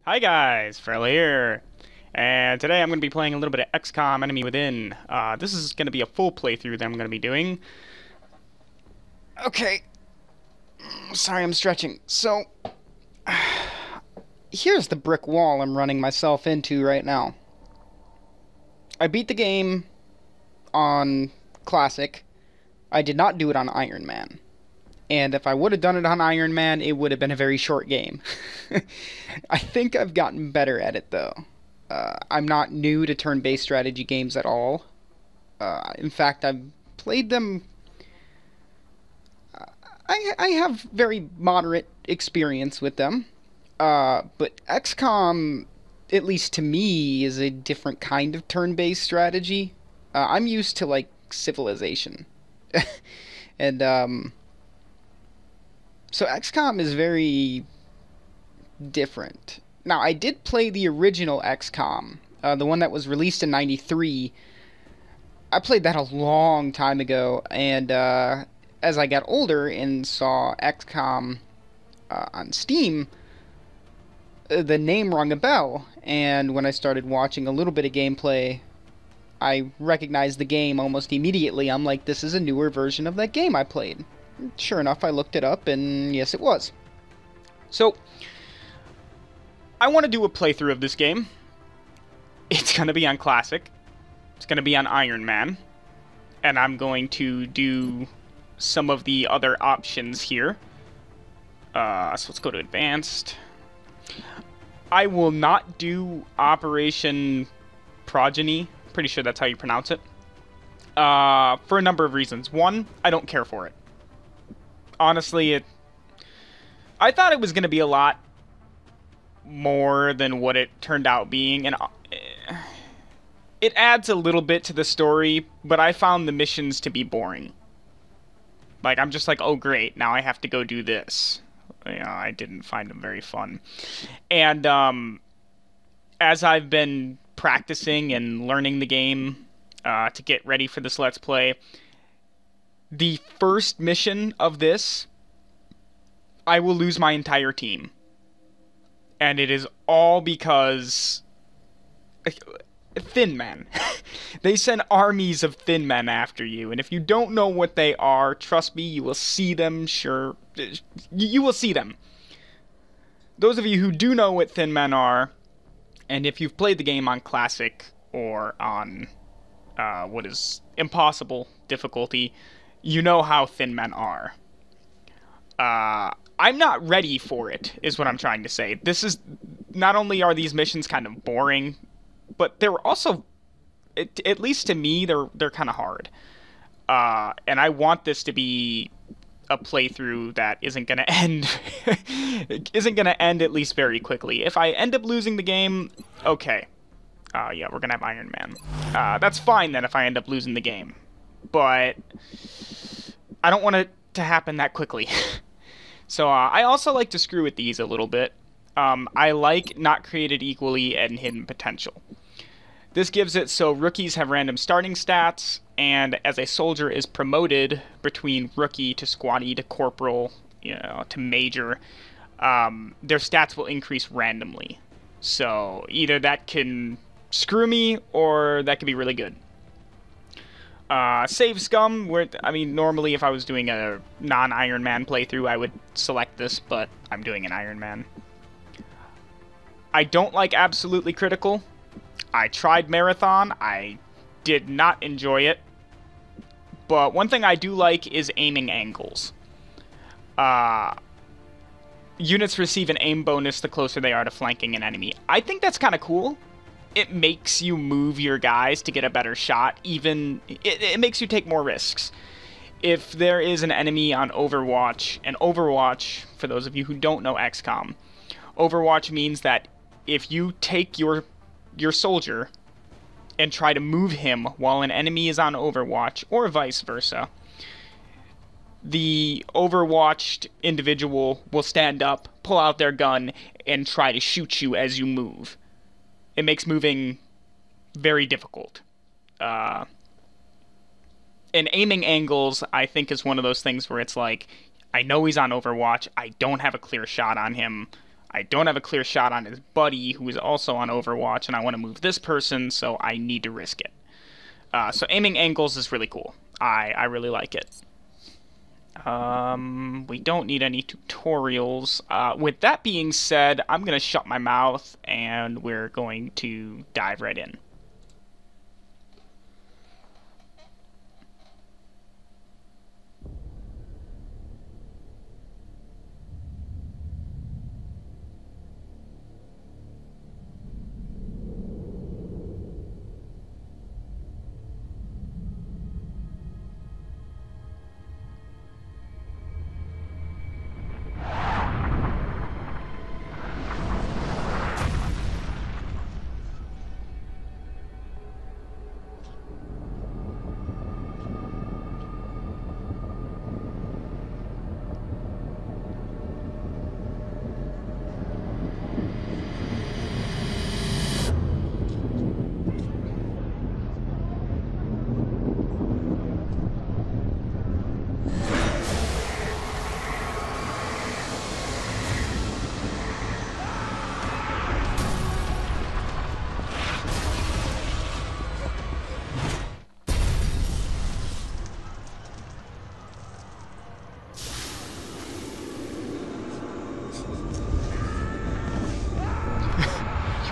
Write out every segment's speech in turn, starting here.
Hi guys, Frella here, and today I'm going to be playing a little bit of XCOM Enemy Within. This is going to be a full playthrough that I'm going to be doing. Okay, sorry I'm stretching. So, here's the brick wall I'm running myself into right now. I beat the game on Classic. I did not do it on Ironman. And if I would have done it on Ironman, it would have been a very short game. I think I've gotten better at it, though. I'm not new to turn-based strategy games at all. In fact, I've played them... I have very moderate experience with them. But XCOM, at least to me, is a different kind of turn-based strategy. I'm used to, like, Civilization. And, so XCOM is very different. Now, I did play the original XCOM, the one that was released in '93. I played that a long time ago, and as I got older and saw XCOM on Steam, the name rung a bell, and when I started watching a little bit of gameplay, I recognized the game almost immediately. I'm like, this is a newer version of that game I played. Sure enough, I looked it up, and yes, it was. So, I want to do a playthrough of this game. It's going to be on Classic. It's going to be on Ironman. And I'm going to do some of the other options here. So let's go to Advanced. I will not do Operation Progeny. Pretty sure that's how you pronounce it. For a number of reasons. One, I don't care for it. Honestly, I thought it was going to be a lot more than what it turned out being, and it adds a little bit to the story, but I found the missions to be boring. Like, I'm just like, oh great, now I have to go do this. You know, I didn't find them very fun. And as I've been practicing and learning the game to get ready for this Let's Play, the first mission of this, I will lose my entire team. And it is all because... Thin Men. They send armies of Thin Men after you, and if you don't know what they are, trust me, you will see them, sure. You will see them. Those of you who do know what Thin Men are, and if you've played the game on Classic or on what is impossible difficulty, you know how Thin Men are. I'm not ready for it, is what I'm trying to say. This is... Not only are these missions kind of boring, but they're also... At least to me, they're kind of hard. And I want this to be a playthrough that isn't going to end... isn't going to end at least very quickly. If I end up losing the game, okay. Yeah, we're going to have Iron Man. That's fine then if I end up losing the game. But I don't want it to happen that quickly. So I also like to screw with these a little bit. I like not created equally and hidden potential. This gives it so rookies have random starting stats, and as a soldier is promoted between rookie to squatty to corporal, you know, to major, their stats will increase randomly. So either that can screw me, or that could be really good. Save Scum, where, I mean, normally if I was doing a non-Iron Man playthrough, I would select this, but I'm doing an Iron Man. I don't like Absolutely Critical. I tried Marathon. I did not enjoy it. But one thing I do like is aiming angles. Units receive an aim bonus the closer they are to flanking an enemy. I think that's kind of cool. It makes you move your guys to get a better shot. Even it makes you take more risks. If there is an enemy on Overwatch, and Overwatch, for those of you who don't know XCOM, Overwatch means that if you take your soldier and try to move him while an enemy is on Overwatch, or vice versa, the Overwatched individual will stand up, pull out their gun, and try to shoot you as you move. It makes moving very difficult. And aiming angles, I think, is one of those things where it's like, I know he's on Overwatch, I don't have a clear shot on him, I don't have a clear shot on his buddy, who is also on Overwatch, and I want to move this person, so I need to risk it. So aiming angles is really cool. I really like it. We don't need any tutorials. With that being said, I'm going to shut my mouth, and we're going to dive right in.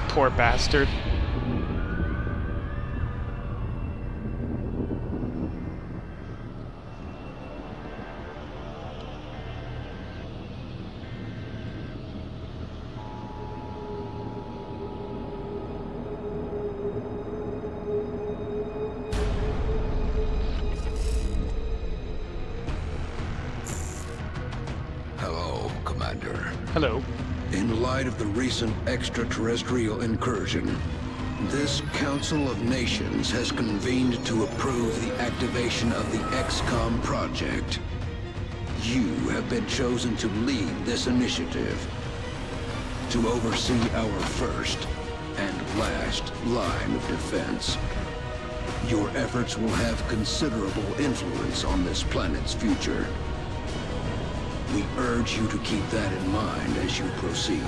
Poor bastard. Hello, Commander. Hello. In light of the recent extraterrestrial incursion, this Council of Nations has convened to approve the activation of the XCOM Project. You have been chosen to lead this initiative, to oversee our first and last line of defense. Your efforts will have considerable influence on this planet's future. We urge you to keep that in mind as you proceed.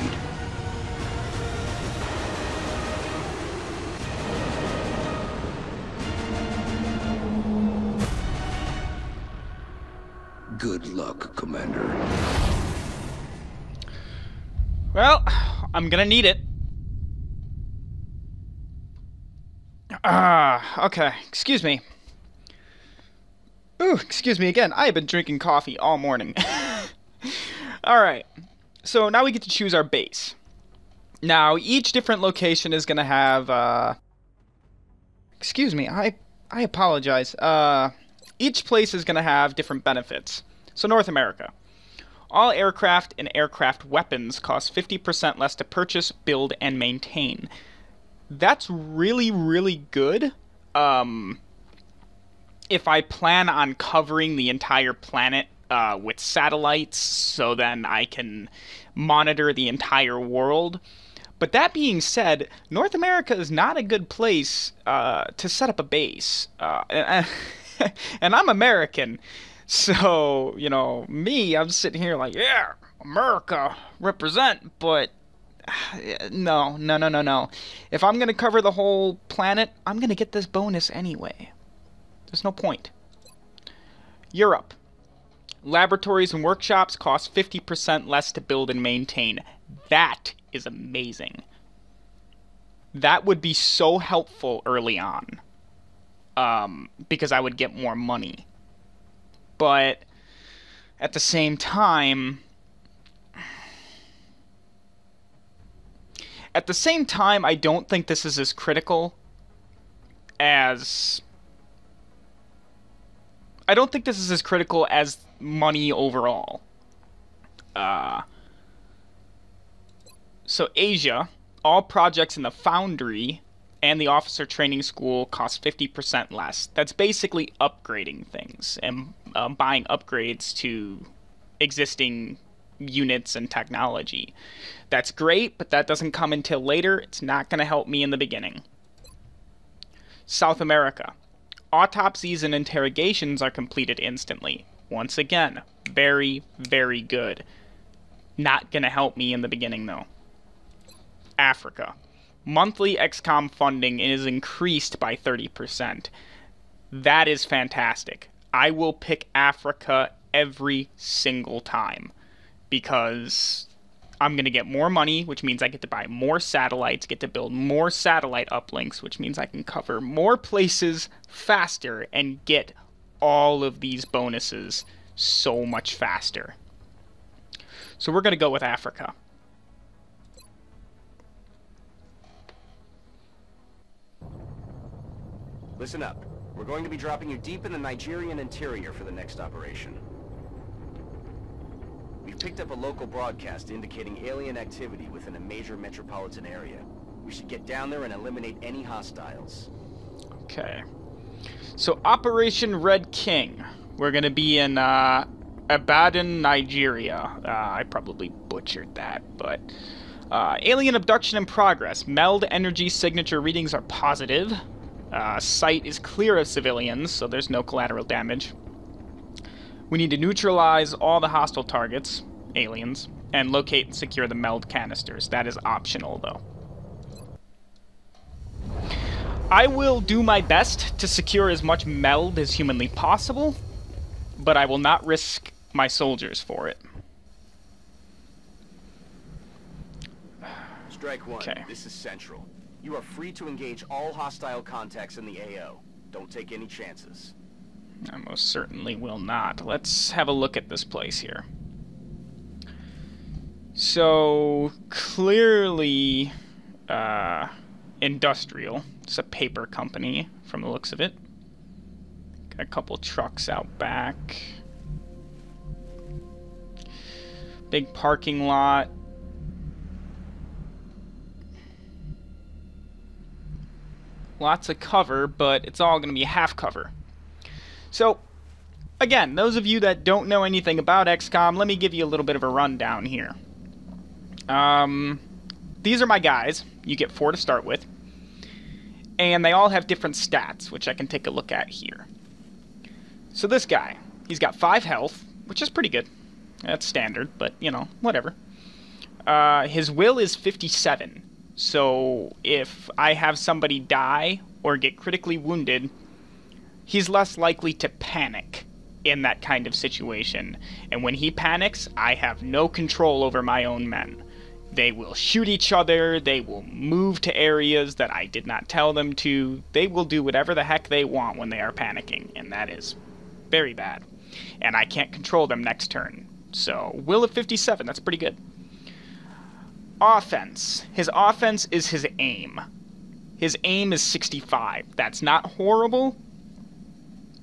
Good luck, Commander. Well, I'm gonna need it. Okay. Excuse me. Ooh, excuse me again. I have been drinking coffee all morning. Alright. So now we get to choose our base. Now, each different location is gonna have, excuse me, I apologize. Each place is gonna have different benefits. So North America. All aircraft and aircraft weapons cost 50% less to purchase, build, and maintain. That's really, really good. If I plan on covering the entire planet with satellites, so then I can monitor the entire world. But that being said, North America is not a good place to set up a base. And I'm American, so, you know, I'm sitting here like, yeah, America, represent, but no. If I'm going to cover the whole planet, I'm going to get this bonus anyway. There's no point. Europe. Laboratories and workshops cost 50% less to build and maintain. That is amazing. That would be so helpful early on. Because I would get more money. But at the same time... I don't think this is as critical as... I don't think this is as critical as money overall. So Asia, all projects in the Foundry and the Officer Training School cost 50% less. That's basically upgrading things and buying upgrades to existing units and technology. That's great, but that doesn't come until later. It's not going to help me in the beginning. South America. Autopsies and interrogations are completed instantly. Once again, very, very good. Not gonna help me in the beginning, though. Africa. Monthly XCOM funding is increased by 30%. That is fantastic. I will pick Africa every single time, because I'm going to get more money, which means I get to buy more satellites, get to build more satellite uplinks, which means I can cover more places faster and get all of these bonuses so much faster. So we're going to go with Africa. Listen up. We're going to be dropping you deep in the Nigerian interior for the next operation. We've picked up a local broadcast indicating alien activity within a major metropolitan area. We should get down there and eliminate any hostiles. Okay. So, Operation Red King. We're going to be in Ibadan, Nigeria. I probably butchered that, but... alien abduction in progress. Meld energy signature readings are positive. Site is clear of civilians, so there's no collateral damage. We need to neutralize all the hostile targets, aliens, and locate and secure the meld canisters. That is optional, though. I will do my best to secure as much meld as humanly possible, but I will not risk my soldiers for it. Strike one. Okay. This is Central. You are free to engage all hostile contacts in the AO. Don't take any chances. I most certainly will not. Let's have a look at this place here. So, clearly, industrial. It's a paper company, from the looks of it. Got a couple trucks out back. Big parking lot. Lots of cover, but it's all going to be half cover. So, again, those of you that don't know anything about XCOM, let me give you a little bit of a rundown here. These are my guys. You get 4 to start with. And they all have different stats, which I can take a look at here. So this guy, he's got 5 health, which is pretty good. That's standard, but, you know, whatever. His will is 57. So if I have somebody die or get critically wounded, he's less likely to panic in that kind of situation. And when he panics, I have no control over my own men. They will shoot each other, they will move to areas that I did not tell them to. They will do whatever the heck they want when they are panicking, and that is very bad. And I can't control them next turn. So, will of 57, that's pretty good. Offense. His offense is his aim. His aim is 65. That's not horrible,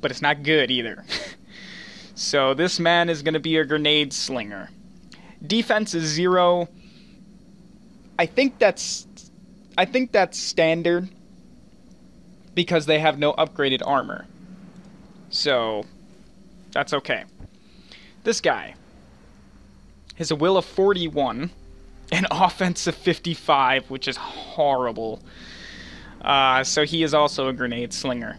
but it's not good either. So this man is going to be a grenade slinger. Defense is 0. I think that's standard because they have no upgraded armor. So that's okay. This guy has a will of 41. An offense of 55, which is horrible. So he is also a grenade slinger.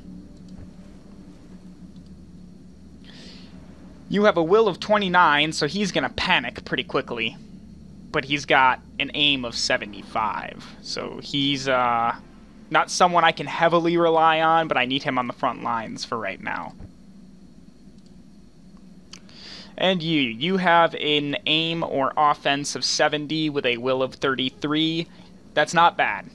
You have a will of 29, so he's going to panic pretty quickly. But he's got an aim of 75. So he's not someone I can heavily rely on, but I need him on the front lines for right now. And you have an aim or offense of 70 with a will of 33. That's not bad.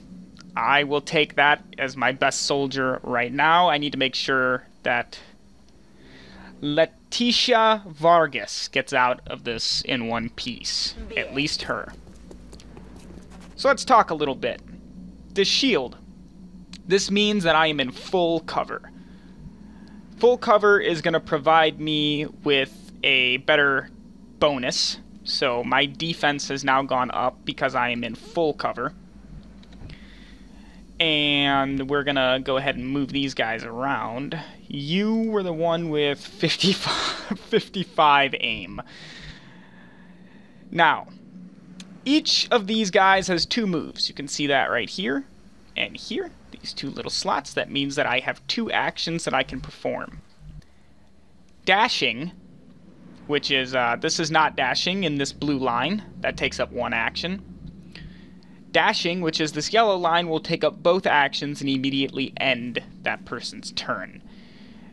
I will take that as my best soldier right now. I need to make sure that Leticia Vargas gets out of this in one piece. At least her. So let's talk a little bit. The shield. This means that I am in full cover. Full cover is going to provide me with a better bonus. So my defense has now gone up because I am in full cover. And we're going to go ahead and move these guys around. You were the one with 55 aim. Now, each of these guys has 2 moves. You can see that right here and here. These 2 little slots. That means that I have 2 actions that I can perform. Dashing which is, this is not dashing in this blue line. That takes up 1 action. Dashing, which is this yellow line, will take up both actions and immediately end that person's turn.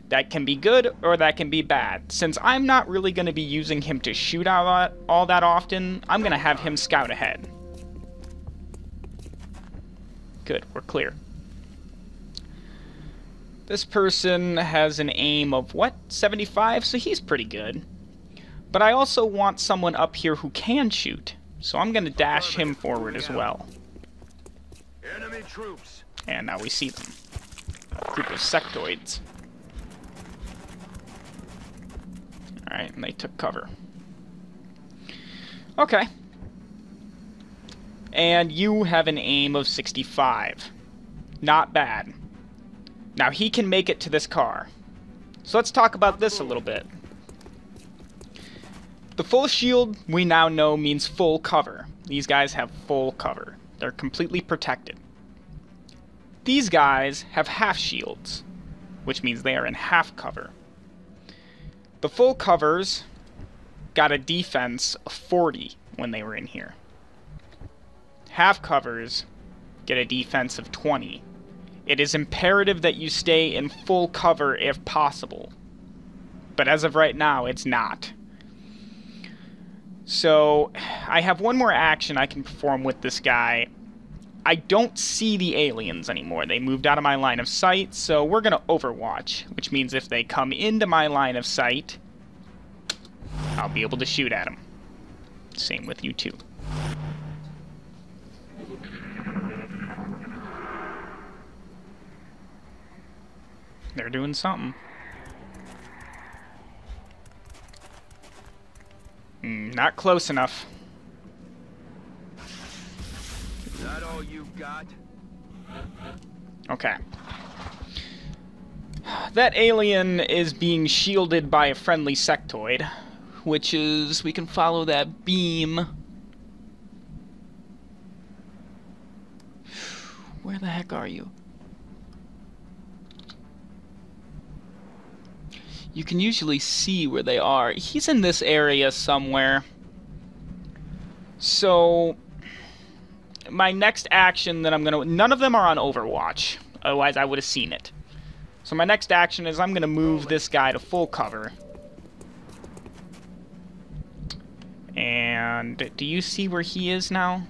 That can be good, or that can be bad. Since I'm not really going to be using him to shoot out all that often, I'm going to have him scout ahead. Good, we're clear. This person has an aim of, what, 75? So he's pretty good. But I also want someone up here who can shoot. So I'm going to dash him forward as well. Enemy troops. And now we see them. A group of sectoids. Alright, and they took cover. Okay. And you have an aim of 65. Not bad. Now he can make it to this car. So let's talk about this a little bit. The full shield, we now know, means full cover. These guys have full cover. They're completely protected. These guys have half shields, which means they are in half cover. The full covers got a defense of 40 when they were in here. Half covers get a defense of 20. It is imperative that you stay in full cover if possible. But as of right now, it's not. So, I have one more action I can perform with this guy. I don't see the aliens anymore. They moved out of my line of sight, so we're going to overwatch. Which means if they come into my line of sight, I'll be able to shoot at them. Same with you too. They're doing something. Not close enough. Is that all you've got? Okay. That alien is being shielded by a friendly sectoid, which is, we can follow that beam. Where the heck are you? You can usually see where they are. He's in this area somewhere. So, my next action that I'm going to... None of them are on Overwatch. Otherwise, I would have seen it. So my next action is I'm going to move this guy to full cover. And do you see where he is now?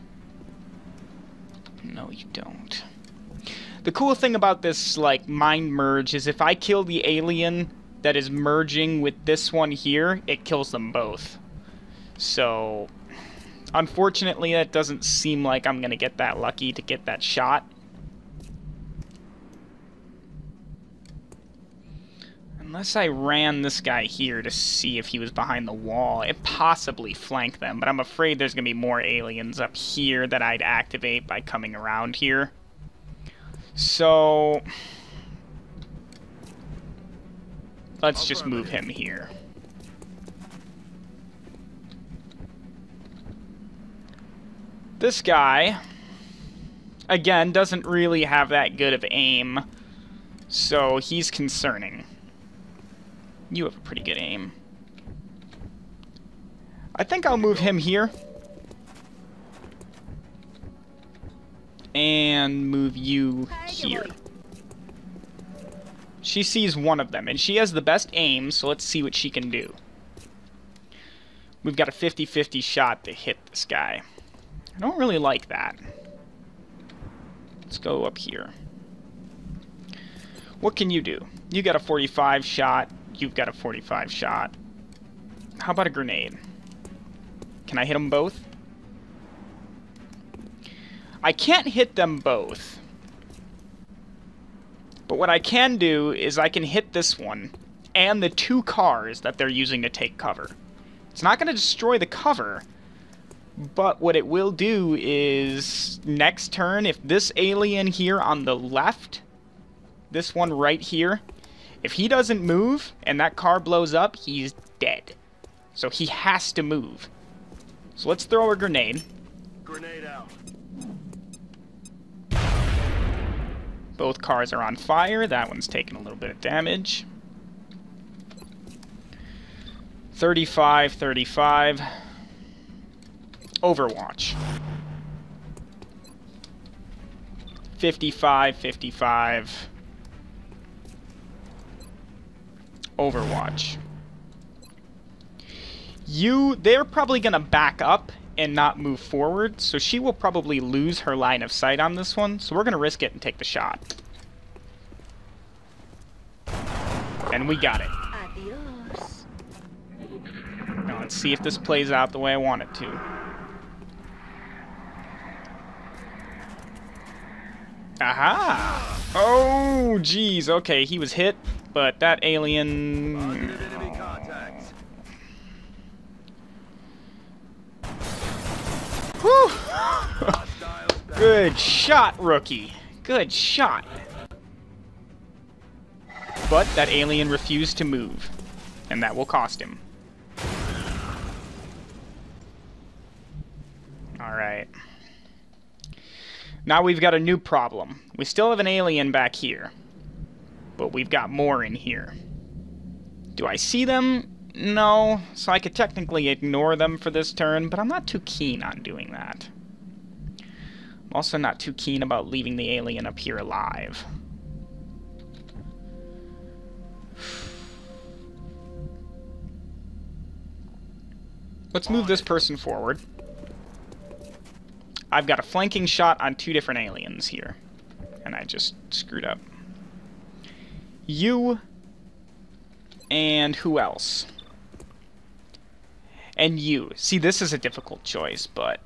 No, you don't. The cool thing about this, like, mind merge is if I kill the alien that is merging with this one here, it kills them both. So, unfortunately, that doesn't seem like I'm going to get that lucky to get that shot. Unless I ran this guy here to see if he was behind the wall, it possibly flanked them, but I'm afraid there's going to be more aliens up here that I'd activate by coming around here. So, let's just move him here. This guy, again, doesn't really have that good of aim, so he's concerning. You have a pretty good aim. I think I'll move him here. And move you here. She sees one of them, and she has the best aim, so let's see what she can do. We've got a 50-50 shot to hit this guy. I don't really like that. Let's go up here. What can you do? You got a 45 shot. You've got a 45 shot. How about a grenade? Can I hit them both? I can't hit them both. But what I can do is I can hit this one and the two cars that they're using to take cover. It's not going to destroy the cover, but what it will do is next turn, if this alien here on the left, this one right here, if he doesn't move and that car blows up, he's dead. So he has to move. So let's throw a grenade. Grenade out. Both cars are on fire. That one's taking a little bit of damage. 35, 35. Overwatch. 55, 55. Overwatch. They're probably going to back up and not move forward, so she will probably lose her line of sight on this one, so we're going to risk it and take the shot. And we got it. Adios. Now let's see if this plays out the way I want it to. Aha! Oh, geez. Okay, he was hit, but that alien... Whew! Good shot, rookie. Good shot. But that alien refused to move, and that will cost him. Alright. Now we've got a new problem. We still have an alien back here, but we've got more in here. Do I see them? No, so I could technically ignore them for this turn, but I'm not too keen on doing that. I'm also not too keen about leaving the alien up here alive. Let's move this person forward. I've got a flanking shot on 2 different aliens here, and I just screwed up. You, and who else? And you. See, this is a difficult choice, but...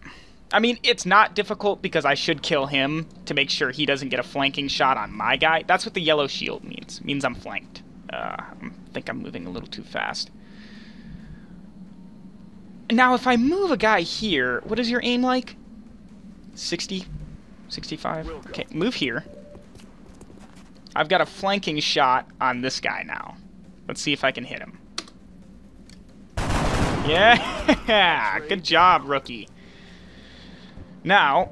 I mean, it's not difficult because I should kill him to make sure he doesn't get a flanking shot on my guy. That's what the yellow shield means. It means I'm flanked. I think I'm moving a little too fast. Now, if I move a guy here, what is your aim like? 60? 65? Okay, move here. I've got a flanking shot on this guy now. Let's see if I can hit him. Yeah! Good job, rookie. Now,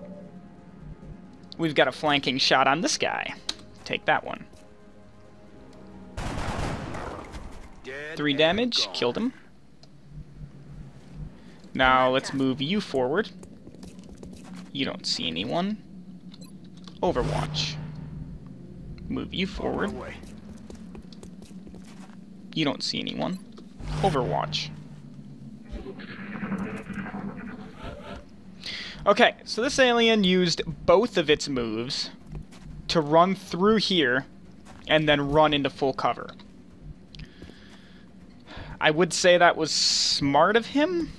we've got a flanking shot on this guy. Take that one. 3 damage. Killed him. Now, let's move you forward. You don't see anyone. Overwatch. Move you forward. You don't see anyone. Overwatch. Okay, so this alien used both of its moves to run through here and then run into full cover. I would say that was smart of him,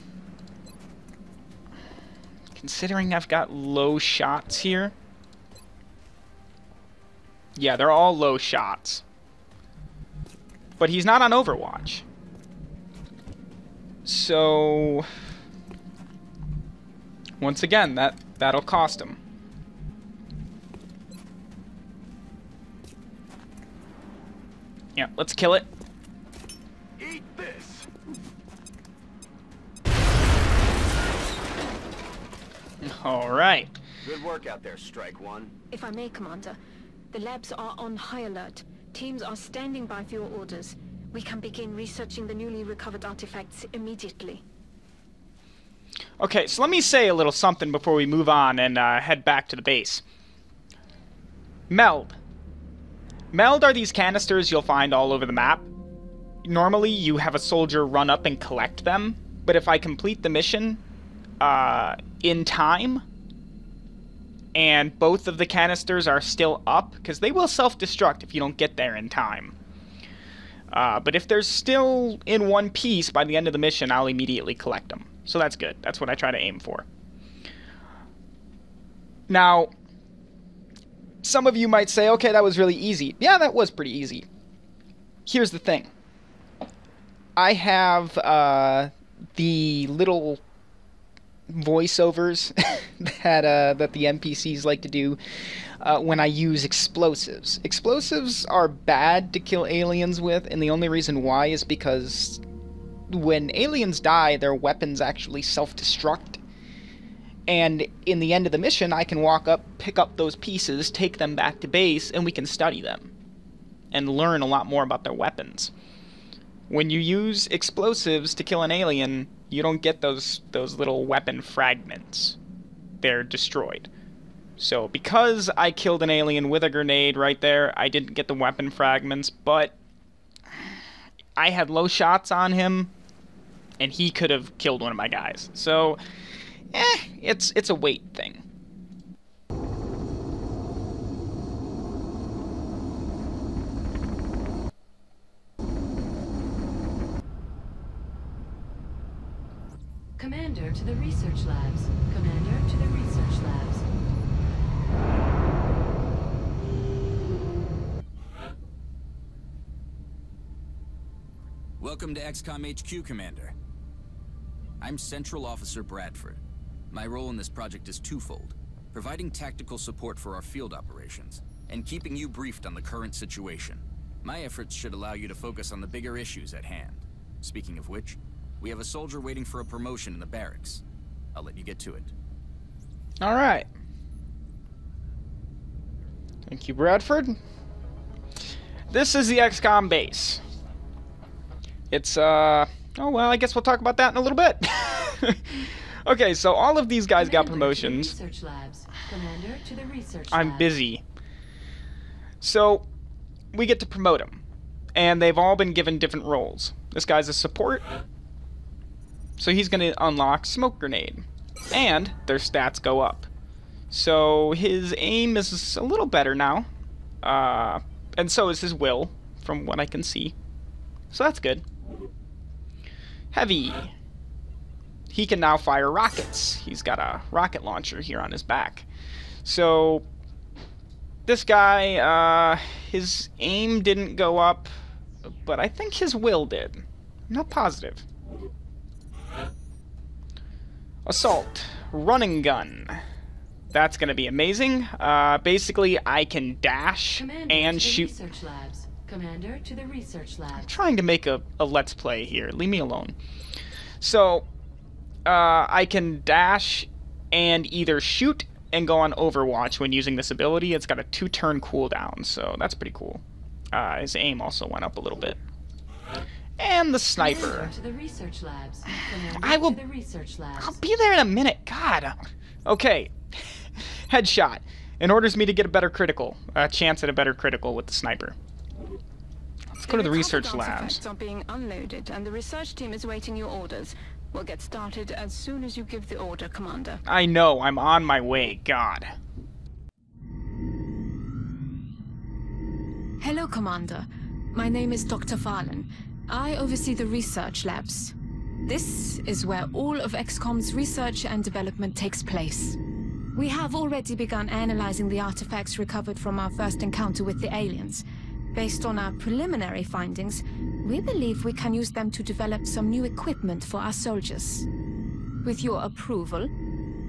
considering I've got low shots here. Yeah, they're all low shots. But he's not on Overwatch. So... once again, that'll cost him. Yeah, let's kill it. Eat this. All right. Good work out there, Strike One. If I may, Commander, the labs are on high alert. Teams are standing by for your orders. We can begin researching the newly recovered artifacts immediately. Okay, so let me say a little something before we move on and head back to the base. Meld. Meld are these canisters you'll find all over the map. Normally, you have a soldier run up and collect them, but if I complete the mission in time, and both of the canisters are still up, because they will self-destruct if you don't get there in time. But if they're still in one piece by the end of the mission, I'll immediately collect them. So that's good. That's what I try to aim for. Now, some of you might say, okay, that was really easy. Yeah, that was pretty easy. Here's the thing. I have the little voiceovers that the NPCs like to do when I use explosives. Explosives are bad to kill aliens with, and the only reason why is because when aliens die, their weapons actually self-destruct. And in the end of the mission, I can walk up, pick up those pieces, take them back to base, and we can study them. And learn a lot more about their weapons. When you use explosives to kill an alien, you don't get those little weapon fragments. They're destroyed. So because I killed an alien with a grenade right there, I didn't get the weapon fragments, but I had low shots on him, and he could have killed one of my guys. So, it's a weight thing. Commander to the research labs. Commander to the research labs. Welcome to XCOM HQ, Commander. I'm Central Officer Bradford. My role in this project is twofold: providing tactical support for our field operations, and keeping you briefed on the current situation. My efforts should allow you to focus on the bigger issues at hand. Speaking of which, we have a soldier waiting for a promotion in the barracks. I'll let you get to it. Alright. Thank you, Bradford. This is the XCOM base. It's, oh, well, I guess we'll talk about that in a little bit. Okay, so all of these guys got promotions. Research labs. Commander to the research I'm labs. busy. So, we get to promote them. And they've all been given different roles. This guy's a support. So he's going to unlock Smoke Grenade. And their stats go up. So his aim is a little better now. And so is his will, from what I can see. So that's good. Heavy. He can now fire rockets. He's got a rocket launcher here on his back. So this guy, his aim didn't go up, but I think his will did. I'm not positive. Assault. Running gun. That's going to be amazing. Basically, I can dash Commander and to the shoot. research labs. Commander to the research I'm labs. trying to make a let's play here. Leave me alone. So, I can dash and either shoot and go on Overwatch when using this ability. It's got a 2-turn cooldown, so that's pretty cool. His aim also went up a little bit. And the sniper. Commander to the research labs. Commander I will- to the research labs. I'll be there in a minute. God. Okay. Headshot. It orders me to get a better critical. A chance at a better critical with the sniper. Let's go to the research labs. Artifacts are being unloaded, and the research team is awaiting your orders. We'll get started as soon as you give the order, Commander. I know. I'm on my way. God. Hello, Commander. My name is Dr. Valen. I oversee the research labs. This is where all of XCOM's research and development takes place. We have already begun analyzing the artifacts recovered from our first encounter with the aliens. Based on our preliminary findings, we believe we can use them to develop some new equipment for our soldiers. With your approval,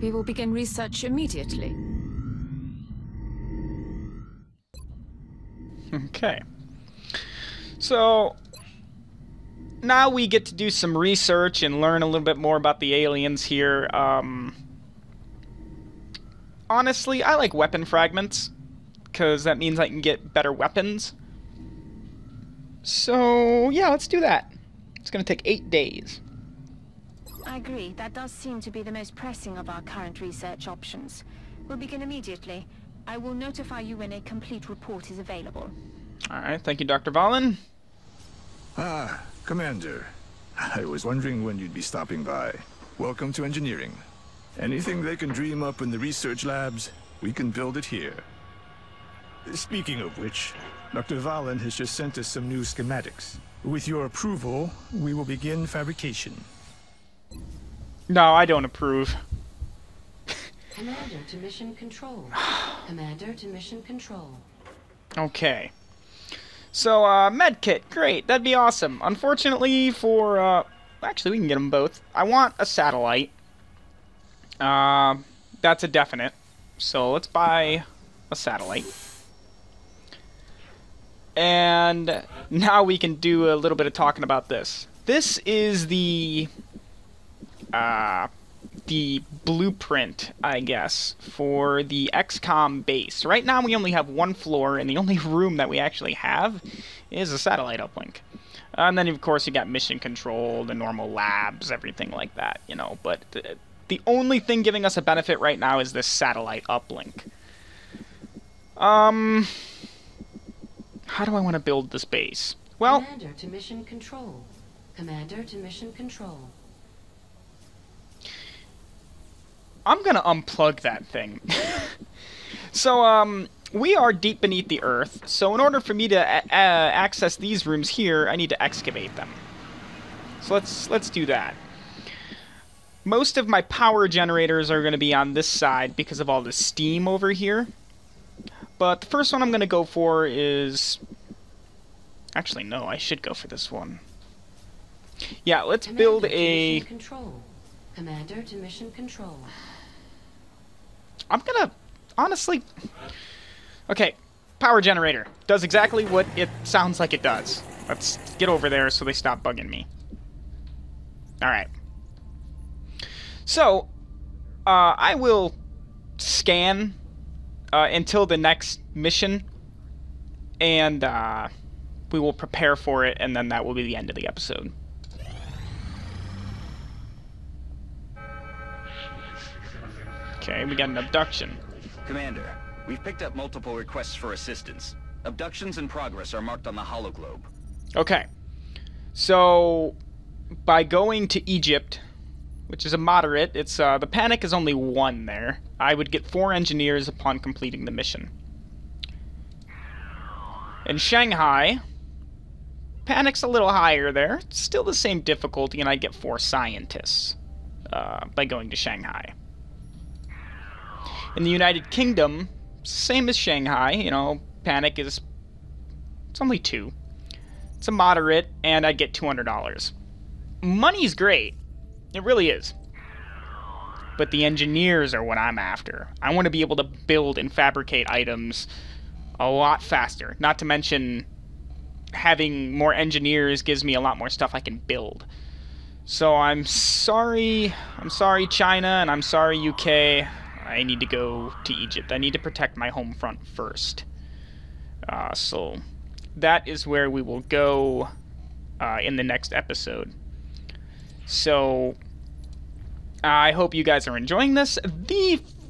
we will begin research immediately. Okay. So, now we get to do some research and learn a little bit more about the aliens here. Honestly, I like weapon fragments, because that means I can get better weapons. So, yeah, let's do that. It's going to take 8 days. I agree. That does seem to be the most pressing of our current research options. We'll begin immediately. I will notify you when a complete report is available. Alright, thank you, Dr. Valen. Ah, Commander. I was wondering when you'd be stopping by. Welcome to engineering. Anything they can dream up in the research labs, we can build it here. Speaking of which, Dr. Valen has just sent us some new schematics. With your approval, we will begin fabrication. No, I don't approve. Commander to mission control. Commander to mission control. Okay. So, medkit, great, that'd be awesome. Unfortunately for, actually we can get them both. I want a satellite. That's a definite. So let's buy a satellite. And now we can do a little bit of talking about this. This is the blueprint, I guess, for the XCOM base. Right now we only have one floor, and the only room that we actually have is a satellite uplink. And then, of course, you got mission control, the normal labs, everything like that, you know. But the only thing giving us a benefit right now is this satellite uplink. How do I want to build this base? Well... Commander to mission control. Commander to mission control. I'm gonna unplug that thing. So, we are deep beneath the Earth, so in order for me to access these rooms here, I need to excavate them. So let's do that. Most of my power generators are going to be on this side because of all the steam over here. But the first one I'm going to go for is... Actually, no, I should go for this one. Yeah, let's build a... Mission control. Commander to mission control. I'm gonna... Honestly... Okay, power generator. Does exactly what it sounds like it does. Let's get over there so they stop bugging me. Alright. So, I will scan until the next mission, and we will prepare for it, and then that will be the end of the episode. Okay, we got an abduction. Commander, we've picked up multiple requests for assistance. Abductions in progress are marked on the hologlobe. Okay. So, by going to Egypt, which is a moderate, it's the panic is only 1 there. I would get 4 engineers upon completing the mission. In Shanghai, panic's a little higher there. It's still the same difficulty, and I get 4 scientists by going to Shanghai. In the United Kingdom, same as Shanghai, you know, panic is... It's only 2. It's a moderate, and I get $200. Money's great. It really is. But the engineers are what I'm after. I want to be able to build and fabricate items a lot faster. Not to mention, having more engineers gives me a lot more stuff I can build. So I'm sorry China, and I'm sorry UK. I need to go to Egypt. I need to protect my home front first. So that is where we will go in the next episode. So I hope you guys are enjoying this.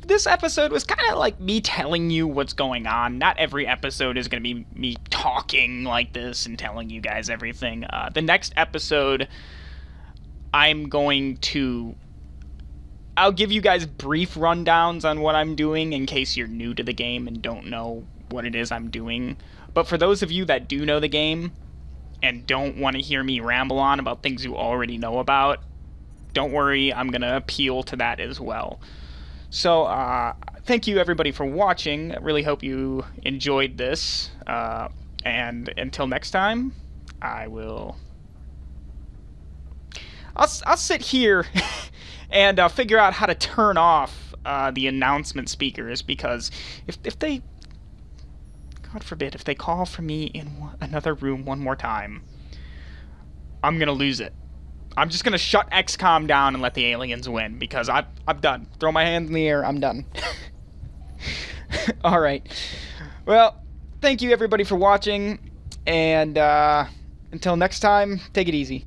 This episode was kind of like me telling you what's going on. Not every episode is going to be me talking like this and telling you guys everything. The next episode, I'll give you guys brief rundowns on what I'm doing in case you're new to the game and don't know what it is I'm doing. But for those of you that do know the game and don't want to hear me ramble on about things you already know about, don't worry, I'm going to appeal to that as well. So, thank you everybody for watching. I really hope you enjoyed this. And until next time, I'll sit here and figure out how to turn off the announcement speakers, because if they, God forbid, if they call for me in another room one more time, I'm gonna lose it. I'm just gonna shut XCOM down and let the aliens win, because I'm done. Throw my hands in the air, I'm done. Alright. Well, thank you everybody for watching, and until next time, take it easy.